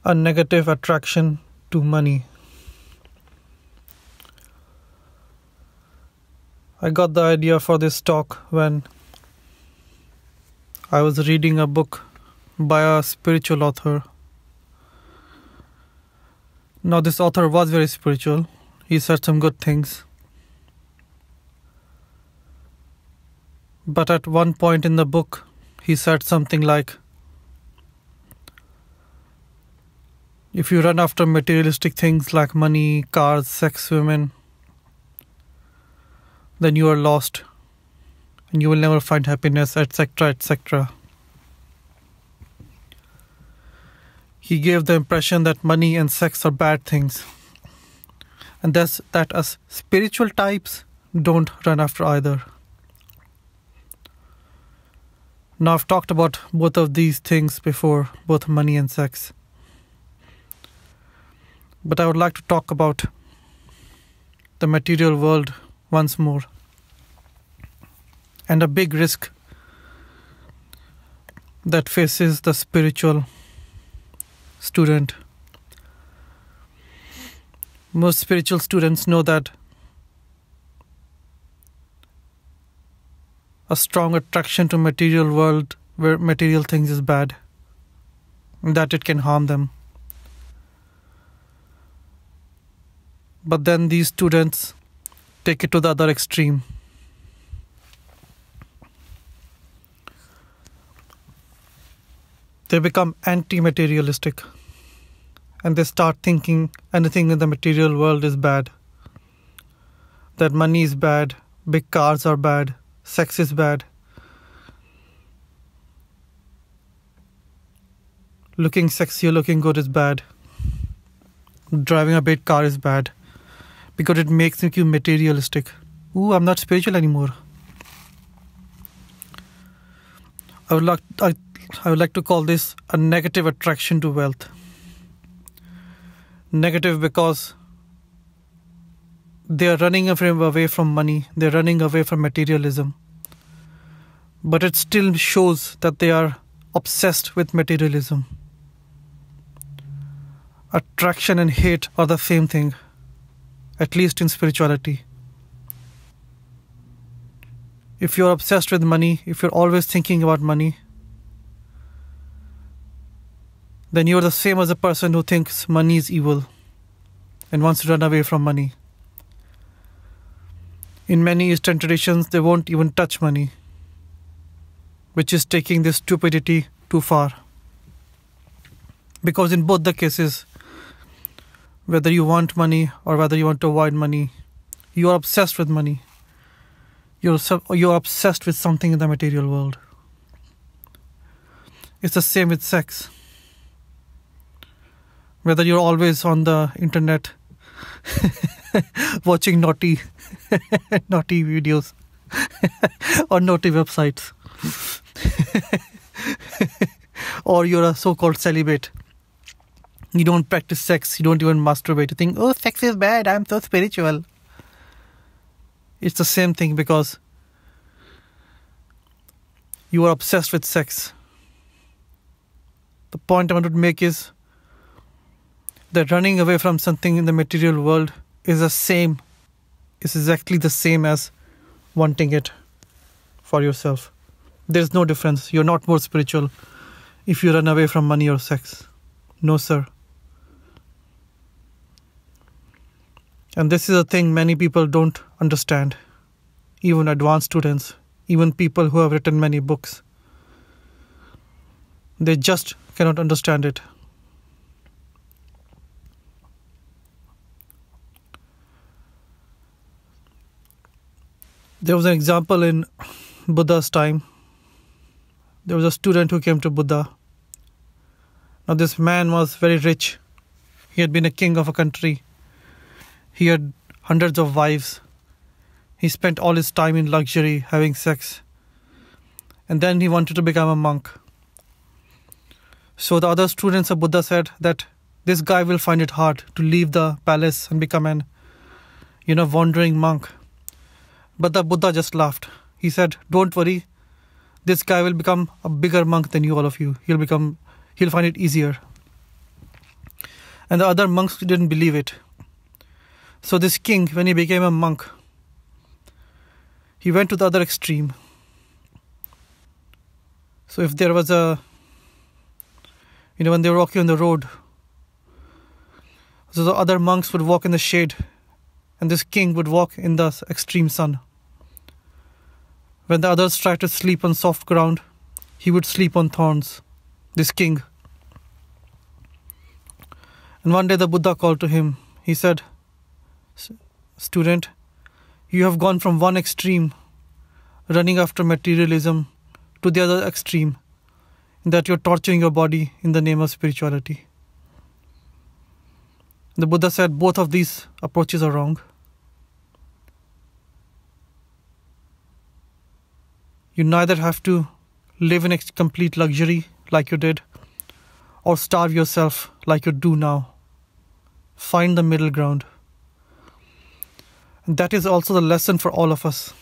A negative attraction to money. I got the idea for this talk when I was reading a book by a spiritual author. Now, this author was very spiritual. He said some good things. But at one point in the book, he said something like, if you run after materialistic things like money, cars, sex, women, then you are lost and you will never find happiness, etc., etc. He gave the impression that money and sex are bad things, and thus that us spiritual types don't run after either. Now, I've talked about both of these things before, both money and sex. But I would like to talk about the material world once more, and a big risk that faces the spiritual student. Most spiritual students know that a strong attraction to material world where material things is bad, and that it can harm them. But then these students take it to the other extreme. They become anti-materialistic, and they start thinking anything in the material world is bad. That money is bad, big cars are bad, sex is bad. Looking sexy or looking good is bad. Driving a big car is bad, because it makes you materialistic. Ooh, I'm not spiritual anymore. I would like to call this a negative attraction to wealth. Negative because they are running away from money, they are running away from materialism. But it still shows that they are obsessed with materialism. Attraction and hate are the same thing, at least in spirituality. If you're obsessed with money, if you're always thinking about money, then you're the same as a person who thinks money is evil and wants to run away from money. In many Eastern traditions, they won't even touch money, which is taking this stupidity too far. Because in both the cases, whether you want money or whether you want to avoid money, you are obsessed with money. You're obsessed with something in the material world. It's the same with sex. Whether you're always on the internet watching naughty videos or naughty websites, or you're a so-called celibate. You don't practice sex, you don't even masturbate. You think, oh, sex is bad, I'm so spiritual. It's the same thing, because you are obsessed with sex. The point I want to make is that running away from something in the material world is exactly the same as wanting it for yourself. There's no difference. You're not more spiritual if you run away from money or sex. No, sir. And this is a thing many people don't understand. Even advanced students, even people who have written many books. They just cannot understand it. There was an example in Buddha's time. There was a student who came to Buddha. Now, this man was very rich. He had been a king of a country. He had hundreds of wives. He spent all his time in luxury, having sex. And then he wanted to become a monk. So the other students of Buddha said that this guy will find it hard to leave the palace and become an, wandering monk. But the Buddha just laughed. He said, don't worry, this guy will become a bigger monk than you, all of you. He'll find it easier. And the other monks didn't believe it. So this king, when he became a monk, he went to the other extreme. So if there was when they were walking on the road, so the other monks would walk in the shade, and this king would walk in the extreme sun. When the others tried to sleep on soft ground, he would sleep on thorns, this king. And one day the Buddha called to him. He said, "Student, you have gone from one extreme, running after materialism, to the other extreme, in that you're torturing your body in the name of spirituality." The Buddha said both of these approaches are wrong. You neither have to live in complete luxury like you did, or starve yourself like you do now. Find the middle ground. And that is also the lesson for all of us.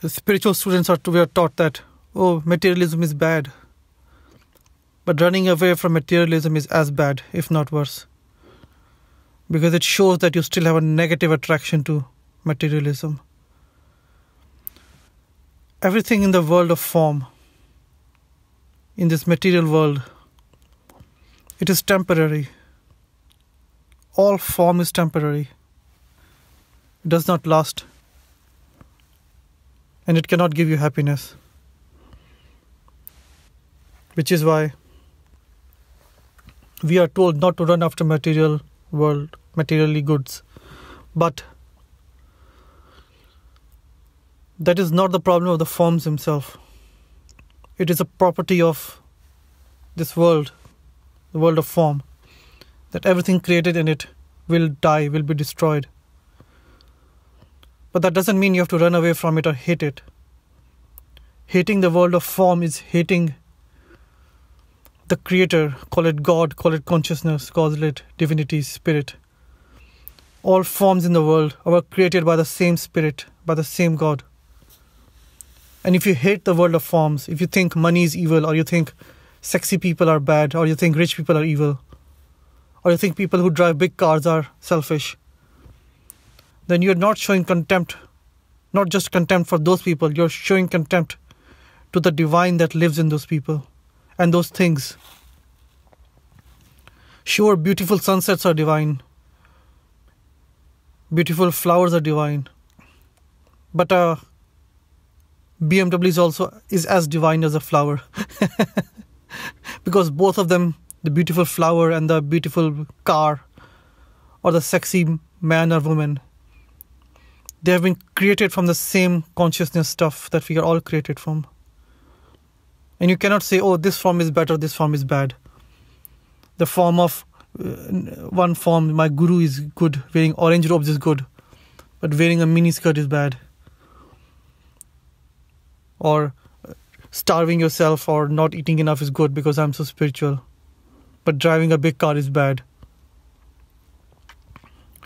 The spiritual students we are taught that, materialism is bad. But running away from materialism is as bad, if not worse. Because it shows that you still have a negative attraction to materialism. Everything in the world of form, in this material world, it is temporary. All form is temporary. It does not last. And it cannot give you happiness. Which is why we are told not to run after material world, materially goods. But that is not the problem of the forms themselves. It is a property of this world, the world of form, that everything created in it will die, will be destroyed. But that doesn't mean you have to run away from it or hate it. Hating the world of form is hating the creator, call it God, call it consciousness, call it divinity, spirit. All forms in the world are created by the same spirit, by the same God. And if you hate the world of forms, if you think money is evil, or you think sexy people are bad, or you think rich people are evil, or you think people who drive big cars are selfish, then you're not showing contempt, not just contempt for those people, you're showing contempt to the divine that lives in those people and those things. Sure, beautiful sunsets are divine, beautiful flowers are divine, but BMW is as divine as a flower. Because both of them, the beautiful flower and the beautiful car, or the sexy man or woman, they have been created from the same consciousness stuff that we are all created from. And you cannot say, this form is better, this form is bad. The form of one form, my guru is good, wearing orange robes is good, but wearing a mini skirt is bad. Or starving yourself or not eating enough is good because I'm so spiritual. But driving a big car is bad.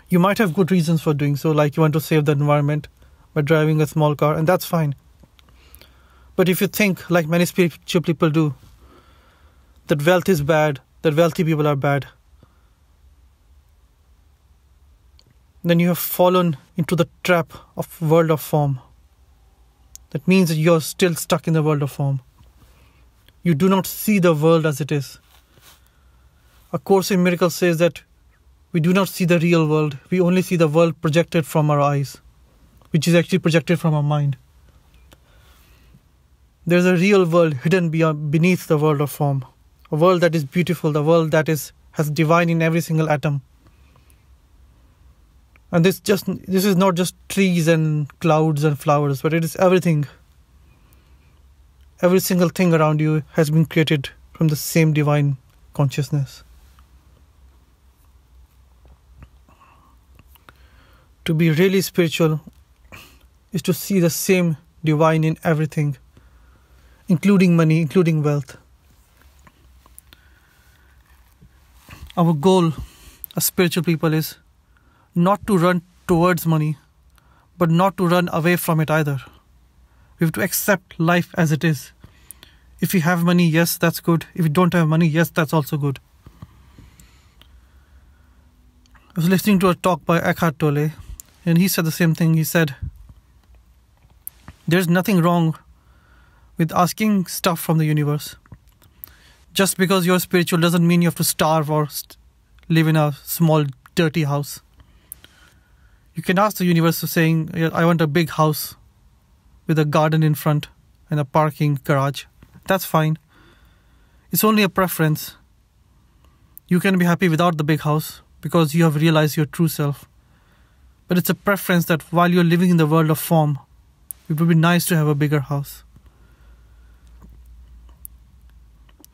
You might have good reasons for doing so, like you want to save the environment by driving a small car, and that's fine. But if you think, like many spiritual people do, that wealth is bad, that wealthy people are bad, then you have fallen into the trap of world of form. That means that you're still stuck in the world of form. You do not see the world as it is. A Course in Miracles says that we do not see the real world. We only see the world projected from our eyes, which is actually projected from our mind. There's a real world hidden beneath the world of form. A world that is beautiful, the world that has divine in every single atom. And this is not just trees and clouds and flowers, but it is everything. Every single thing around you has been created from the same divine consciousness. To be really spiritual is to see the same divine in everything, including money, including wealth. Our goal as spiritual people is not to run towards money, but not to run away from it either. We have to accept life as it is. If you have money, yes, that's good. If you don't have money, yes, that's also good. I was listening to a talk by Eckhart Tolle, and he said the same thing. He said, there's nothing wrong with asking stuff from the universe. Just because you're spiritual doesn't mean you have to starve or live in a small, dirty house. You can ask the universe saying, I want a big house with a garden in front and a parking garage. That's fine. It's only a preference. You can be happy without the big house because you have realized your true self. But it's a preference that while you're living in the world of form, it would be nice to have a bigger house.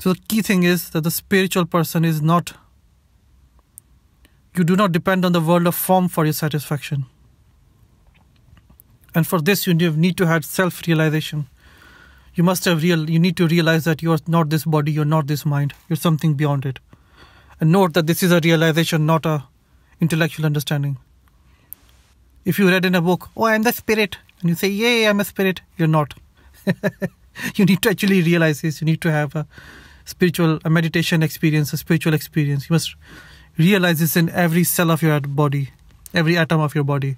So the key thing is that the spiritual person is not, you do not depend on the world of form for your satisfaction. And for this you need to have self-realization. You need to realize that you are not this body, you're not this mind, you're something beyond it. And note that this is a realization, not a intellectual understanding. If you read in a book, oh, I'm the spirit, and you say, yay, I'm a spirit, you're not. You need to actually realize this. You need to have a meditation experience, a spiritual experience. You must realize this in every cell of your body, every atom of your body.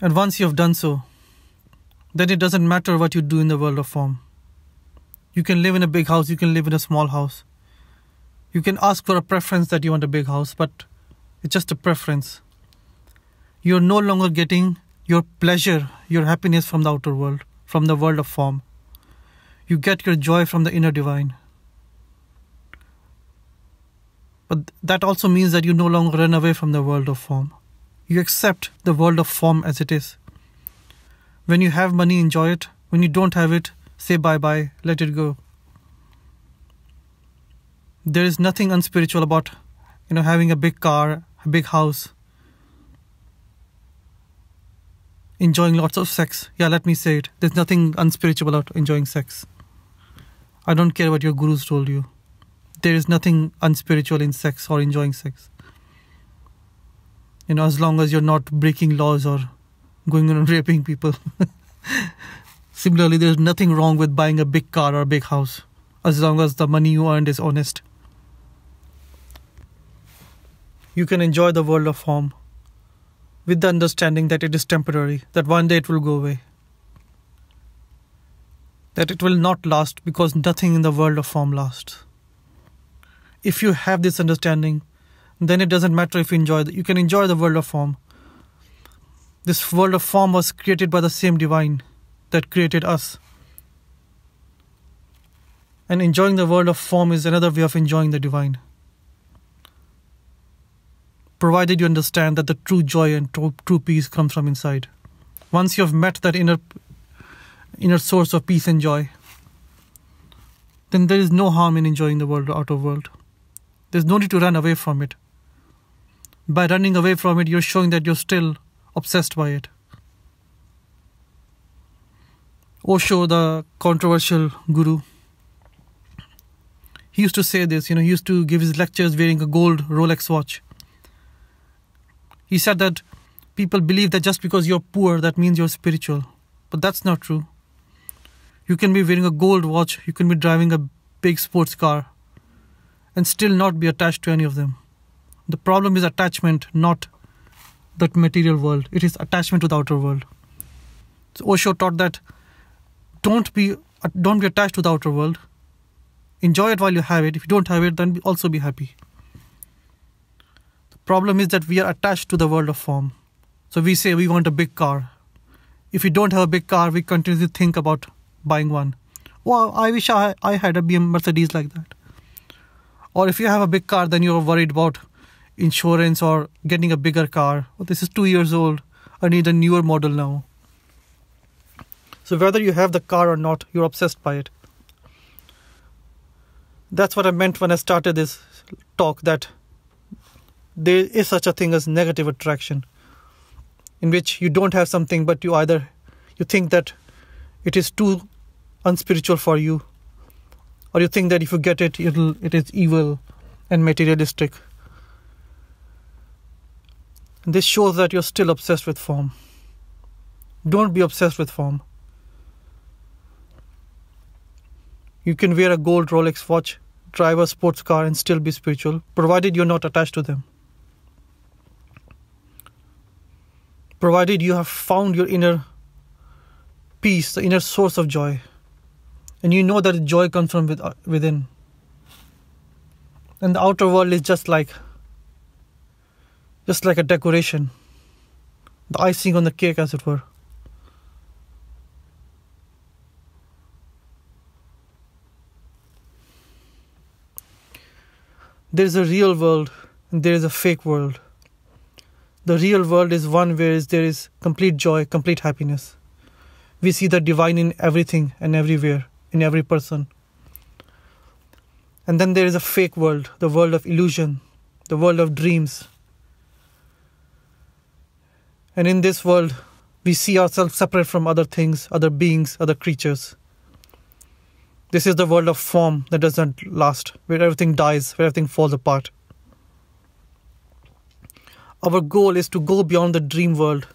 And once you have done so, then it doesn't matter what you do in the world of form. You can live in a big house, you can live in a small house. You can ask for a preference that you want a big house, but it's just a preference. You're no longer getting your pleasure, your happiness from the outer world, from the world of form. You get your joy from the inner divine. But that also means that you no longer run away from the world of form. You accept the world of form as it is. When you have money, enjoy it. When you don't have it, say bye-bye, let it go. There is nothing unspiritual about, having a big car, a big house, enjoying lots of sex. Yeah, let me say it. There's nothing unspiritual about enjoying sex. I don't care what your gurus told you. There is nothing unspiritual in sex or enjoying sex. As long as you're not breaking laws or going on and raping people. Similarly, there's nothing wrong with buying a big car or a big house, as long as the money you earned is honest. You can enjoy the world of form with the understanding that it is temporary, that one day it will go away, that it will not last because nothing in the world of form lasts. If you have this understanding, then it doesn't matter if you can enjoy the world of form. This world of form was created by the same divine that created us. And enjoying the world of form is another way of enjoying the divine. Provided you understand that the true joy and true peace comes from inside. Once you have met that inner source of peace and joy, then there is no harm in enjoying the outer world. There's no need to run away from it. By running away from it, you're showing that you're still obsessed by it. Osho, the controversial guru, he used to say this, he used to give his lectures wearing a gold Rolex watch. He said that people believe that just because you're poor, that means you're spiritual. But that's not true. You can be wearing a gold watch, you can be driving a big sports car, and still not be attached to any of them. The problem is attachment, not the material world. It is attachment to the outer world. So Osho taught that don't be attached to the outer world. Enjoy it while you have it. If you don't have it, then also be happy. The problem is that we are attached to the world of form. So we say we want a big car. If we don't have a big car, we continuously think about buying one. Wow, I wish I had a BMW Mercedes like that. Or if you have a big car, then you're worried about insurance or getting a bigger car. Oh, this is 2 years old. I need a newer model now. So whether you have the car or not, you're obsessed by it. That's what I meant when I started this talk, that there is such a thing as negative attraction, in which you don't have something, but you think that it is too unspiritual for you, or you think that if you get it, it is evil and materialistic. And this shows that you're still obsessed with form. Don't be obsessed with form. You can wear a gold Rolex watch, drive a sports car and still be spiritual, provided you're not attached to them. Provided you have found your inner peace, the inner source of joy. And you know that joy comes from within. And the outer world is just like a decoration. The icing on the cake, as it were. There is a real world and there is a fake world. The real world is one where there is complete joy, complete happiness. We see the divine in everything and everywhere, in every person. And then there is a fake world, the world of illusion, the world of dreams. And in this world, we see ourselves separate from other things, other beings, other creatures. This is the world of form that doesn't last, where everything dies, where everything falls apart. Our goal is to go beyond the dream world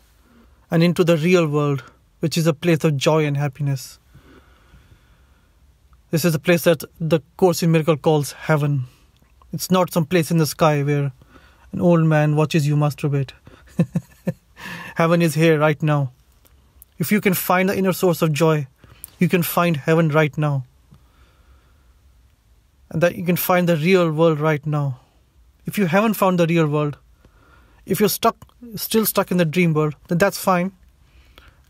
and into the real world, which is a place of joy and happiness. This is a place that the Course in Miracles calls heaven. It's not some place in the sky where an old man watches you masturbate. Heaven is here right now. If you can find the inner source of joy, you can find heaven right now. And that you can find the real world right now. If you haven't found the real world, if you're still stuck in the dream world, then that's fine.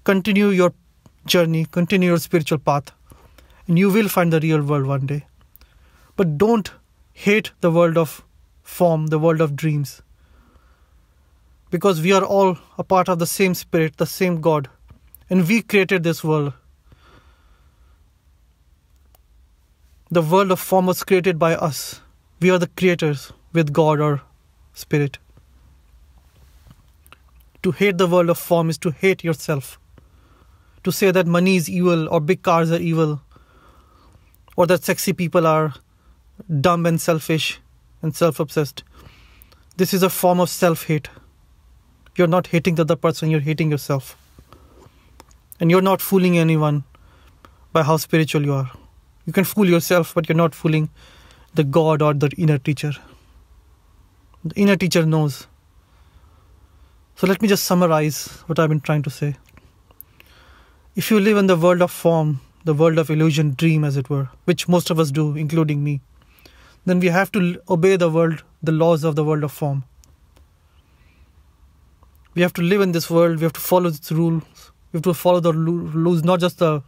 Continue your journey, continue your spiritual path, and you will find the real world one day. But don't hate the world of form, the world of dreams. Because we are all a part of the same spirit, the same God. And we created this world. The world of form was created by us. We are the creators with God or spirit. To hate the world of form is to hate yourself. To say that money is evil or big cars are evil, or that sexy people are dumb and selfish and self-obsessed. This is a form of self-hate. You're not hating the other person, you're hating yourself. And you're not fooling anyone by how spiritual you are. You can fool yourself, but you're not fooling the God or the inner teacher. The inner teacher knows. So let me just summarize what I've been trying to say. If you live in the world of form, the world of illusion, dream as it were, which most of us do, including me, then we have to obey the laws of the world of form. We have to live in this world, we have to follow its rules, we have to follow the rules, not just the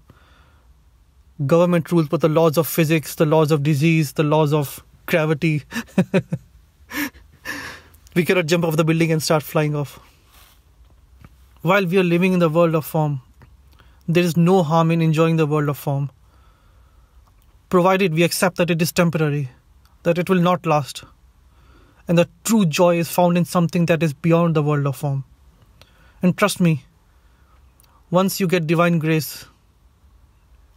government rules, but the laws of physics, the laws of disease, the laws of gravity. We cannot jump off the building and start flying off. While we are living in the world of form, there is no harm in enjoying the world of form, provided we accept that it is temporary, that it will not last, and the true joy is found in something that is beyond the world of form. And trust me, once you get divine grace,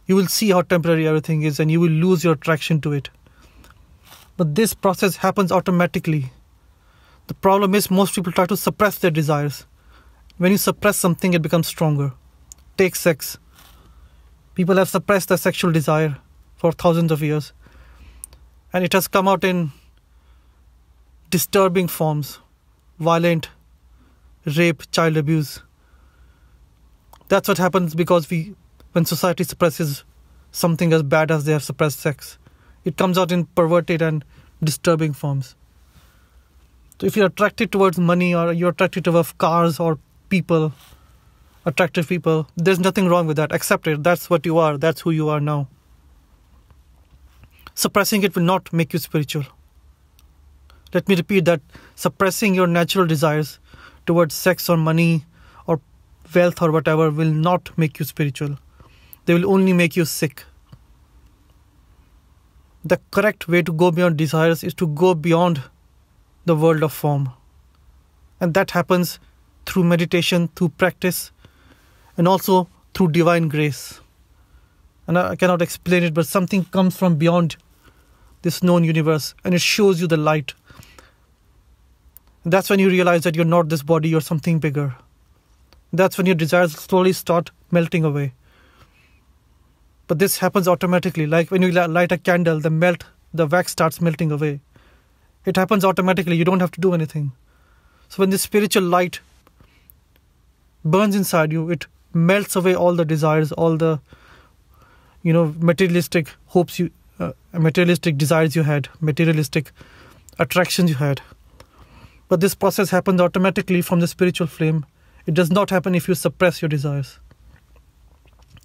you will see how temporary everything is and you will lose your attraction to it. But this process happens automatically. The problem is most people try to suppress their desires. When you suppress something, it becomes stronger. Take sex. People have suppressed their sexual desire for thousands of years. And it has come out in disturbing forms. Violent, rape, child abuse. That's what happens because when society suppresses something as bad as they have suppressed sex, it comes out in perverted and disturbing forms. So if you're attracted towards money or you're attracted towards cars or people, attractive people, there's nothing wrong with that. Accept it. That's what you are. That's who you are now. Suppressing it will not make you spiritual. Let me repeat that. Suppressing your natural desires towards sex or money or wealth or whatever will not make you spiritual. They will only make you sick. The correct way to go beyond desires is to go beyond the world of form. And that happens through meditation, through practice, and also through divine grace. And I cannot explain it, but something comes from beyond this known universe and it shows you the light. And that's when you realize that you're not this body, you're something bigger. That's when your desires slowly start melting away. But this happens automatically. Like when you light a candle, the wax starts melting away. It happens automatically. You don't have to do anything. So when the spiritual light burns inside you, it melts away all the desires, all the materialistic hopes materialistic desires you had, materialistic attractions you had. But this process happens automatically from the spiritual flame. It does not happen if you suppress your desires.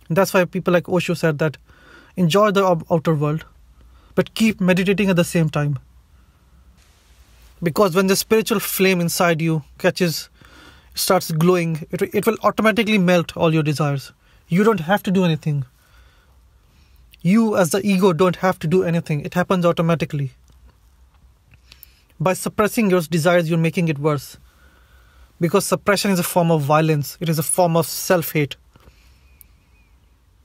And that's why people like Osho said that enjoy the outer world, but keep meditating at the same time. Because when the spiritual flame inside you starts glowing, it will automatically melt all your desires. You don't have to do anything. You as the ego don't have to do anything. It happens automatically. By suppressing your desires, you're making it worse. Because suppression is a form of violence. It is a form of self-hate.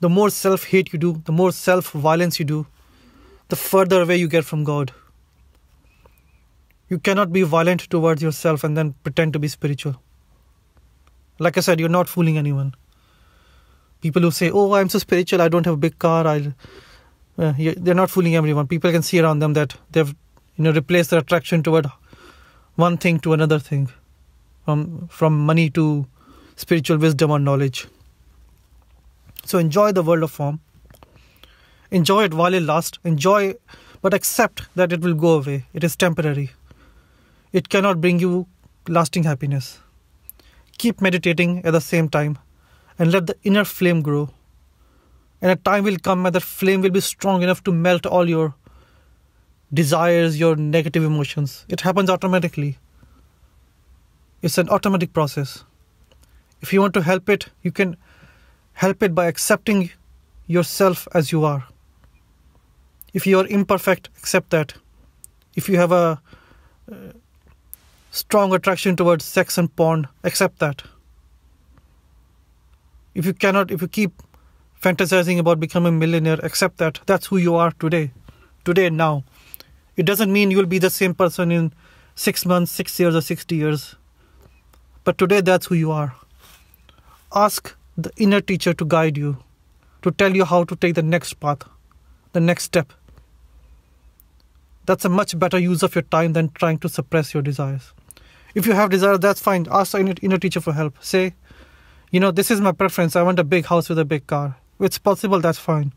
The more self-hate you do, the more self-violence you do, the further away you get from God. You cannot be violent towards yourself and then pretend to be spiritual. Like I said, you're not fooling anyone. People who say, oh, I'm so spiritual, I don't have a big car. They're not fooling everyone. People can see around them that they've replaced their attraction toward one thing to another thing. From money to spiritual wisdom or knowledge. So enjoy the world of form. Enjoy it while it lasts. Enjoy, but accept that it will go away. It is temporary. It cannot bring you lasting happiness. Keep meditating at the same time and let the inner flame grow. And a time will come when that flame will be strong enough to melt all your desires, your negative emotions. It happens automatically. It's an automatic process. If you want to help it, you can help it by accepting yourself as you are. If you are imperfect, accept that. If you have a strong attraction towards sex and porn, accept that. If you keep fantasizing about becoming a millionaire, accept that. That's who you are today and now. It doesn't mean you'll be the same person in 6 months, 6 years or 60 years. But today, that's who you are. Ask the inner teacher to guide you, to tell you how to take the next path, the next step. That's a much better use of your time than trying to suppress your desires. If you have desires, that's fine. Ask the inner teacher for help. Say, this is my preference. I want a big house with a big car. If it's possible, that's fine.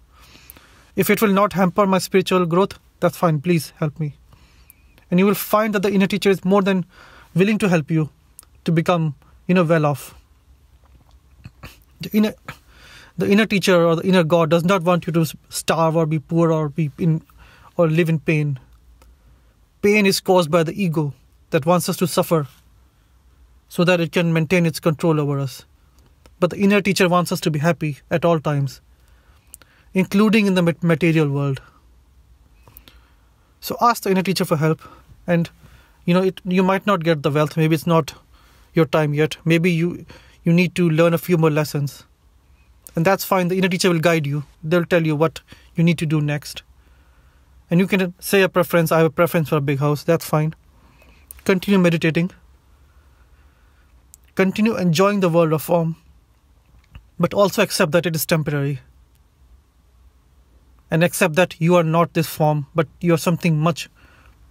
If it will not hamper my spiritual growth, that's fine. Please help me. And you will find that the inner teacher is more than willing to help you to become, well off. The inner teacher or the inner God does not want you to starve or be poor or live in pain. Pain is caused by the ego that wants us to suffer so that it can maintain its control over us. But the inner teacher wants us to be happy at all times, including in the material world. So ask the inner teacher for help. And, you might not get the wealth. Maybe it's not your time yet. Maybe you need to learn a few more lessons. And that's fine. The inner teacher will guide you. They'll tell you what you need to do next. And you can say a preference. I have a preference for a big house. That's fine. Continue meditating. Continue enjoying the world of form. But also accept that it is temporary. And accept that you are not this form, but you are something much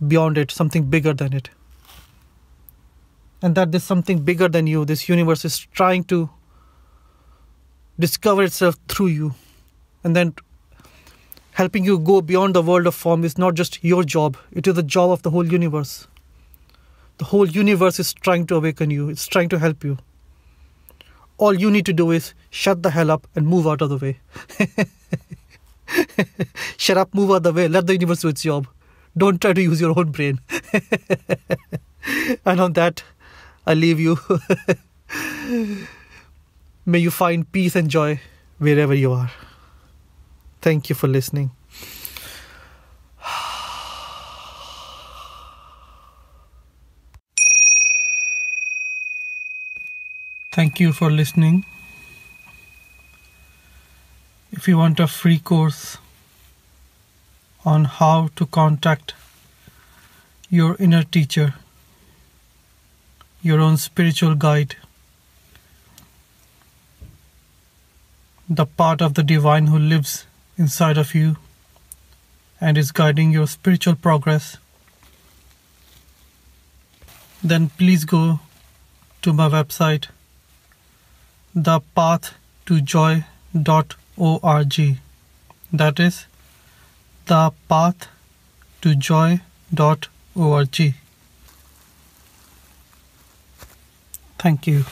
beyond it, something bigger than it. And that this something bigger than you, this universe is trying to discover itself through you. And then helping you go beyond the world of form is not just your job, it is the job of the whole universe. The whole universe is trying to awaken you, it's trying to help you. All you need to do is shut the hell up and move out of the way. Shut up, move out of the way, let the universe do its job. Don't try to use your own brain. And on that, I leave you. May you find peace and joy wherever you are. Thank you for listening. Thank you for listening. If you want a free course on how to contact your inner teacher, your own spiritual guide, the part of the divine who lives inside of you and is guiding your spiritual progress, then please go to my website, thepathtojoy.org. That is thepathtojoy.org. Thank you.